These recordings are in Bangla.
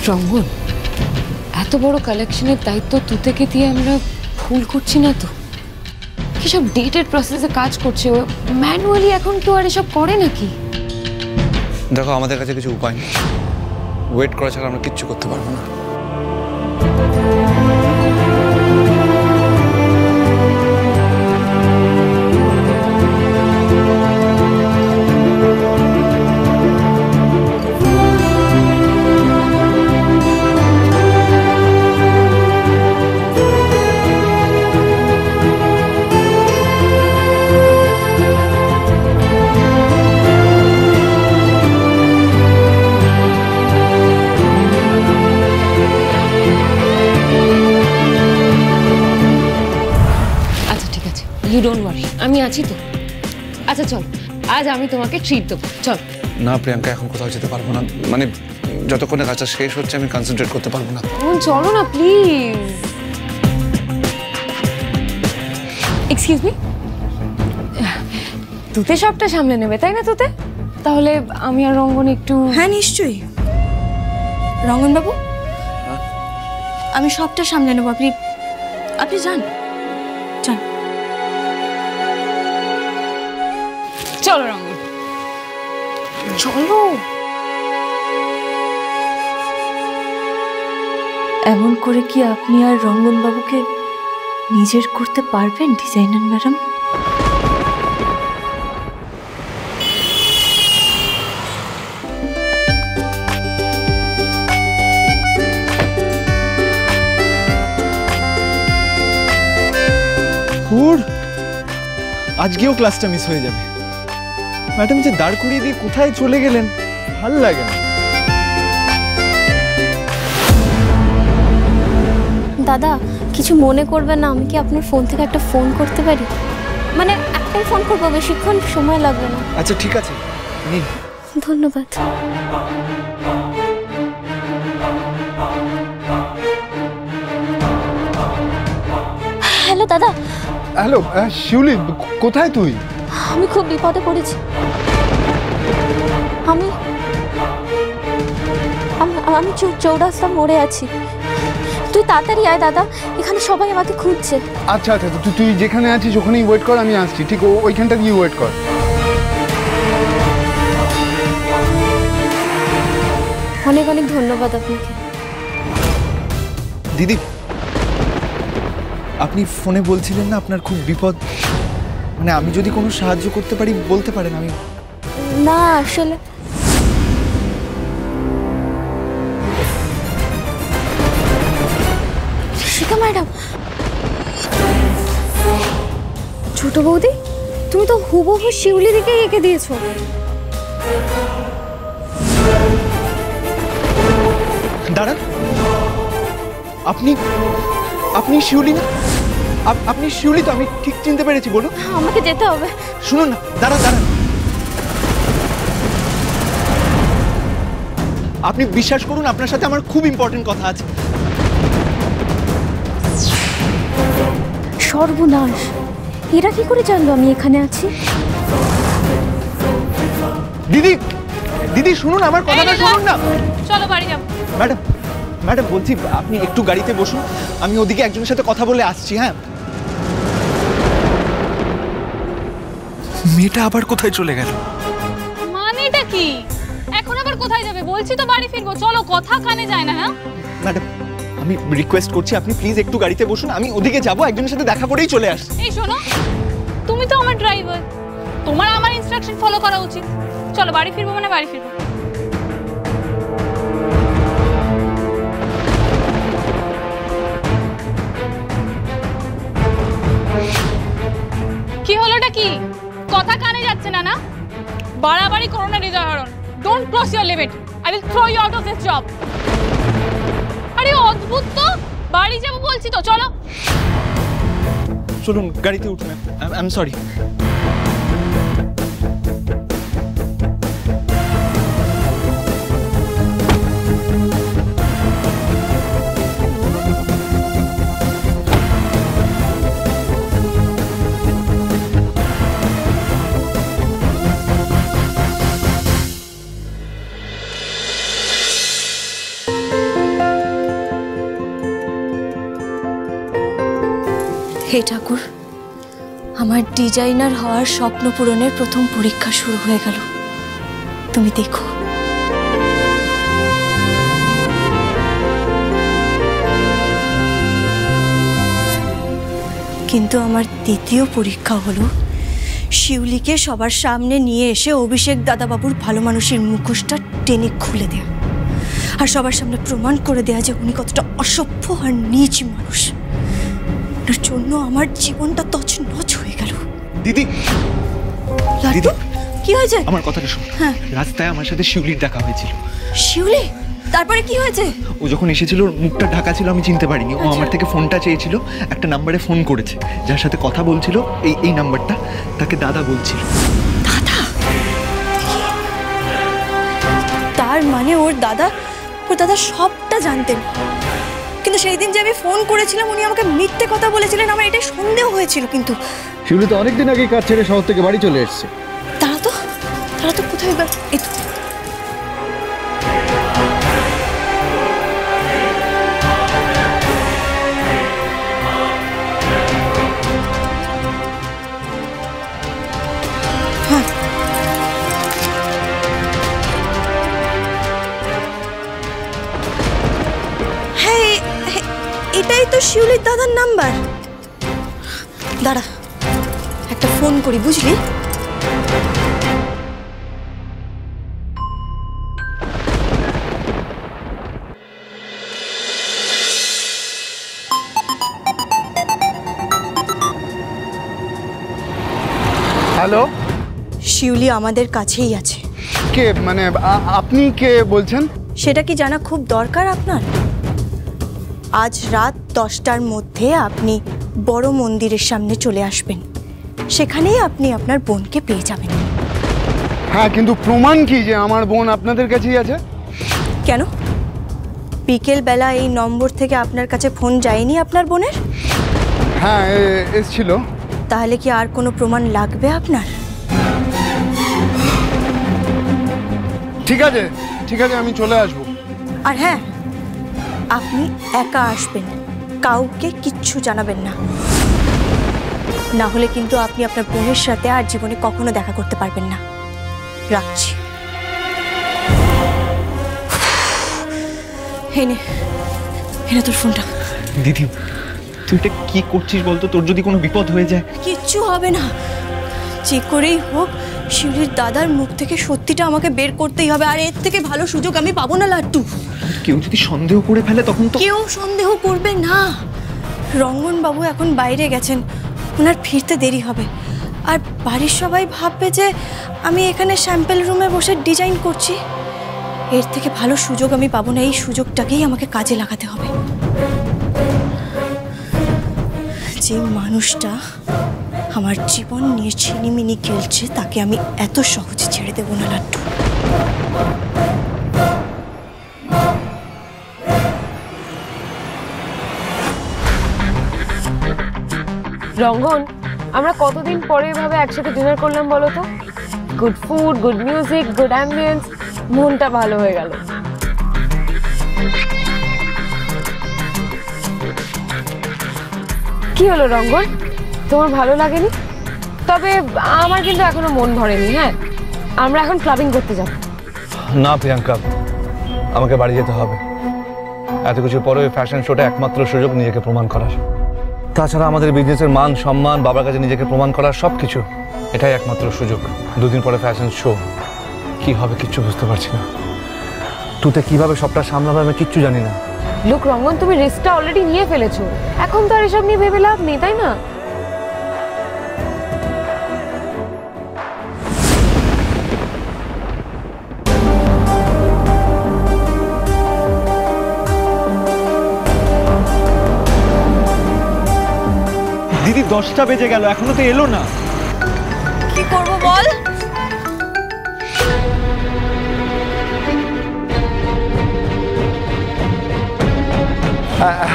রঙ্গন, এত বড় কালেকশনের দায়িত্ব তুতেকে দিয়ে আমরা ভুল করছি না তো? কিসব ডেটেড প্রসেসে কাজ করছে ও, ম্যানুয়ালি এখন কেউ আর এসব করে নাকি? দেখো, আমাদের কাছে কিছু উপায় নেই, ওয়েট করা ছাড়া আমরা কিচ্ছু করতে পারবো না। ইউ ডোন্ট ওয়ারি, আমি আছি তো। আচ্ছা চল, আজ আমি তোমাকে ট্রিট দেবো, চল। না প্রিয়াঙ্কা, এখন কোথাও যেতে পারবো না, মানে যতক্ষণে কাজটা শেষ হচ্ছে আমি কনসেন্ট্রেট করতে পারবো না। চলো না প্লিজ। এক্সকিউজ মি, তুতে সবটা সামলে নেবে তাই না তুতে? তাহলে আমি আর রঙ্গন একটু। হ্যাঁ নিশ্চয়ই রঙ্গন বাবু, আমি সবটা সামলে নেবো, আপনি আপনি যান যান। চলো রঙ্গন, চলো। এমন করে কি আপনি আর রঙ্গন বাবুকে নিজের করতে পারবেন ডিজাইনার ম্যাডাম? আজকেও ক্লাসটা মিস হয়ে যাবে। ম্যাডাম যে দাঁড় করিয়ে দিয়ে কোথায় চলে গেলেন, ভাল লাগে না। দাদা কিছু মনে করবেন না, আমি কি আপনার ফোন থেকে একটা ফোন করতে পারি? মানে একটাই ফোন করবো, বেশিক্ষণ সময় লাগবে না। আচ্ছা ঠিক আছে, নিন। ধন্যবাদ। হ্যালো দাদা। হ্যালো শিউলি, কোথায় তুই? আমি খুব বিপদে পড়েছি। আমি আমি চৌরাস্তা মোড়ে আছি, তুই তাড়াতাড়ি আয় দাদা, এখানে সবাই আমাকে খুঁজছে। আচ্ছা আচ্ছা, তুই যেখানে আছিস ওখানেই ওয়েট কর, আমি আসছি। ঠিক ওইখানটা গিয়ে ওয়েট কর। অনেক অনেক ধন্যবাদ আপনাকে। দিদি, আপনি ফোনে বলছিলেন না আপনার খুব বিপদ, মানে আমি যদি কোনো সাহায্য করতে পারি বলতে পারেন। আমি না আসলে শিখা ম্যাডাম। ছোট বৌদি, তুমি তো হুবহু শিউলি দিকেই এঁকে দিয়েছো। দাঁড়ান, আপনি আপনি শিউলি না? আপনি শিউলি তো? আমি ঠিক চিনতে পেরেছি, বলুন। আমাকে যেতে হবে। শুনুন না, দাঁড়ান দাঁড়ান, আপনি বিশ্বাস করুন, আপনার সাথে আমার খুব ইম্পর্টেন্ট কথা আছে। সর্বনাশ, এরা কি করে জানলো আমি এখানে আছি? দিদি দিদি শুনুন, আমার কথাটা শুনুন না। চলো বাড়ি যাবো। ম্যাডাম ম্যাডাম বলছি, আপনি একটু গাড়িতে বসুন, আমি ওদিকে একজনের সাথে কথা বলে আসছি। হ্যাঁ, মেয়েটা আবার কোথায় চলে গেল? মানেটা কি? এখন আবার কোথায় যাবে? বলছি তো বাড়ি ফিরবো, চলো, কথা কানে যায় না। হ্যাঁ ম্যাডাম, আমি রিকোয়েস্ট করছি আপনি প্লিজ একটু গাড়িতে বসুন, আমি ওদিকে যাবো, একজনের সাথে দেখা করেই চলে আসছি। এই শোনো, তুমি তো আমার ড্রাইভার, তোমার আমার ইনস্ট্রাকশন ফলো করা উচিত। চলো বাড়ি ফিরবো মানে বাড়ি ফিরবো। কি হলোটা কি? কথা কানে যাচ্ছে না না? বাড়াবাড়ি করো না Hridayharan. Don't cross your limit, I will throw you out of this job. আরে অদ্ভুত তো, বাড়ি যাবো বলছি তো, চলো। চলুন গাড়িতে উঠুন। I am sorry. হে ঠাকুর, আমার ডিজাইনার হওয়ার স্বপ্ন পূরণের প্রথম পরীক্ষা শুরু হয়ে গেল। তুমি দেখো। কিন্তু আমার দ্বিতীয় পরীক্ষা হলো শিউলিকে সবার সামনে নিয়ে এসে অভিষেক দাদাবাবুর ভালো মানুষের মুখোশটা টেনে খুলে দেয়া, আর সবার সামনে প্রমাণ করে দেয়া যে উনি কতটা অসভ্য আর নীচ মানুষ। ওর জন্য আমার জীবনটা তছনছ হয়ে গেল। দিদি, লাড্ডু, কি হয়েছে? আমার কথাটা শোন। হ্যাঁ। রাস্তায় আমার সাথে শিউলির দেখা হয়েছিল। শিউলি? তারপরে কি হয়েছে? ও যখন এসেছিল ওর মুখটা ঢাকা ছিল, আমি চিনতে পারিনি। ও আমার থেকে ফোনটা চেয়েছিল, একটা নাম্বারে ফোন করেছে, যার সাথে কথা বলছিল এই নাম্বারটা, তাকে দাদা বলছিল। দাদা? তার মানে ওর দাদা সবটা জানতেন। কিন্তু সেই দিন যে আমি ফোন করেছিলাম উনি আমাকে মিথ্যে কথা বলেছিলেন, আমার এটাই সন্দেহ হয়েছিল। কিন্তু শিউলি তো অনেকদিন আগে কাজ ছেড়ে শহর থেকে বাড়ি চলে এসছে। তারা তো কোথায় গেল? এই তো। এটাই তো শিউলির দাদার নাম্বার। দাঁড়া, একটা ফোন করি, বুঝলি? হ্যালো, শিউলি আমাদের কাছেই আছে। কে মানে আপনি কে বলছেন? সেটা কি জানা খুব দরকার আপনার? আজ রাত 10টার মধ্যে আপনি বড় মন্দিরের সামনে চলে আসবেন, সেখানেই আপনি আপনার বোনকে পেয়ে যাবেন। হ্যাঁ, কিন্তু প্রমাণ কি যে আমার বোন আপনাদের কাছেই আছে? কেন, বিকেল বেলা এই নম্বর থেকে আপনার কাছে ফোন যায়নি আপনার বোনের? হ্যাঁ, এসেছিল। তাহলে কি আর কোনো প্রমাণ লাগবে আপনার? ঠিক আছে, আমি চলে আসবো। আর হ্যাঁ, আপনি একা আসবেন, কাউকে কিচ্ছু জানাবেন না, না হলে কিন্তু আপনি আপনার বোনের সাথে আর জীবনে কখনো দেখা করতে পারবেন না। রাখছি। এনে তোর ফোনটা। দিদি, তুই এটা কি করছিস বলতো? তোর যদি কোনো বিপদ হয়ে যায়? কিচ্ছু হবে না, যে করেই হোক শিউলির দাদার মুখ থেকে সত্যিটা আমাকে বের করতেই হবে। আর এর থেকে ভালো সুযোগ আমি পাবো না লাড্ডু। কেউ যদি সন্দেহ করে ফেলে তখন তো? কেউ সন্দেহ করবে না। রঙ্গন বাবু এখন বাইরে গেছেন, ওনার ফিরতে দেরি হবে। আর বাড়ির সবাই ভাববে যে আমি এখানে স্যাম্পল রুমে বসে ডিজাইন করছি। এর থেকে ভালো সুযোগ আমি পাবো না, এই সুযোগটাকেই আমাকে কাজে লাগাতে হবে। যে মানুষটা আমার জীবন নিয়ে ছিনিমিনি খেলছে তাকে আমি এত সহজে ছেড়ে দেবো না লাড্ডু। রঙ্গন, আমরা কতদিন পরে এভাবে একসাথে ডিনার করলাম বলো তো? Good food, good music, good ambience, মনটা ভালো হয়ে গেল। কি হলো রঙ্গন, তোমার ভালো লাগেনি? তবে আমার কিন্তু এখনো মন ভরেনি। হ্যাঁ, আমরা এখন ক্লাবিং করতে যাব। না প্রিয়াঙ্কা, আমাকে বাড়ি যেতে হবে। এত কিছু পরে ফ্যাশন শোটা একমাত্র সুযোগ নিজেকে প্রমাণ করার। তাছাড়া আমাদের বিজনেসের মান সম্মান, বাবার কাছে নিজেকে প্রমাণ করার সব কিছু, এটাই একমাত্র সুযোগ। দুদিন পরে ফ্যাশন শো, কি হবে কিচ্ছু বুঝতে পারছি না। তুতে কিভাবে সবটা সামলাবে আমি কিচ্ছু জানি না। লোক রঙ্গন, তুমি রিস্কটা অলরেডি নিয়ে ফেলেছো, এখন তো আর এসব নিয়ে ভেবে লাভ নেই, তাই না? দিদি, 10টা বেজে গেল, এখনো তো এলো না। কি করবো বল?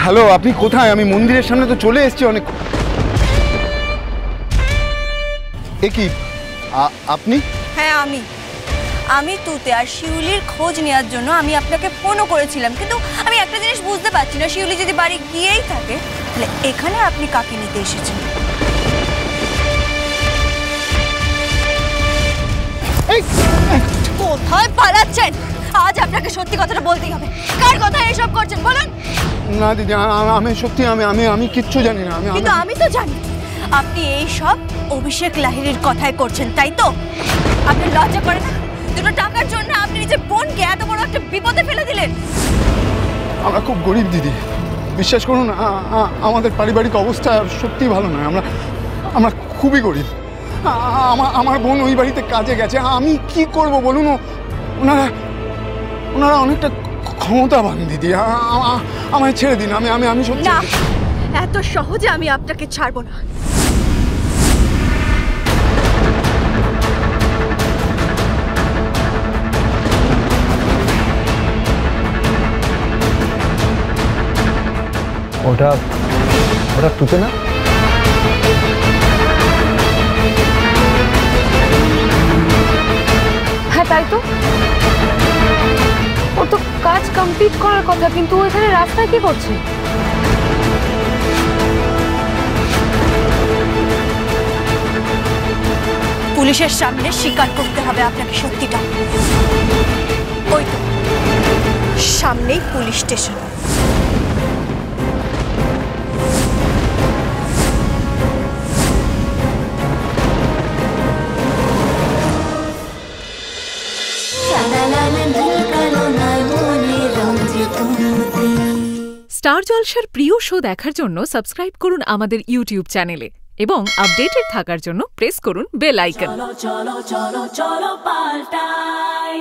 হ্যালো, আপনি কোথায়? আমি মন্দিরের সামনে তো চলে এসেছি অনেক। এ কি আপনি? হ্যাঁ, আমি তুতে আর শিউলির খোঁজ নেওয়ার জন্য আমি আপনাকে ফোনও করেছিলাম। কিন্তু আমি একটা জিনিস বুঝতে পারছি না, শিউলি যদি বাড়ি গিয়েই থাকে তাহলে এখানে আপনি কাকে নিতে এসেছেন? কোথায় পালাচ্ছেন? আজ আপনাকে সত্যি কথাটা বলতেই হবে। কার কথায় এসব করছেন বলুন? না দিদি, আমি সত্যি আমি কিচ্ছু জানি না। কিন্তু আমি তো জানি আপনি এই সব অভিষেক লাহিড়ীর কথাই করছেন, তাই তো? আপনি লজ্জা করে না? দুটো টাকার জন্য আপনি নিজের বোনকে এত বড় একটা বিপদে ফেলে দিলেন। আমরা খুব গরিব দিদি, বিশ্বাস করুন। আমাদের পারিবারিক অবস্থা সত্যিই ভালো নয়। আমরা খুবই গরিব। আমার বোন ওই বাড়িতে কাজে গেছে। আমি কি করব বলুন? ওনারা অনেকটা ক্ষমতাবান দিদি। আমায় ছেড়ে দিন। আমি সত্যি না, এত সহজে আমি আপনাকে ছাড়বো না। ওটা তুতে না? হ্যাঁ তাই তো, ও তো কাজ কমপ্লিট করার কথা, কিন্তু ও এখানে রাস্তায় কি করছে? পুলিশের সামনে স্বীকার করতে হবে আপনাকে সত্যিটা। ওই তো সামনেই পুলিশ স্টেশন। স্টার জলসার প্রিয় শো দেখার জন্য সাবস্ক্রাইব করুন আমাদের ইউটিউব চ্যানেলে এবং আপডেটেড থাকার জন্য প্রেস করুন বেল আইকন। চলো চলো চলো চলো পাল্টাই।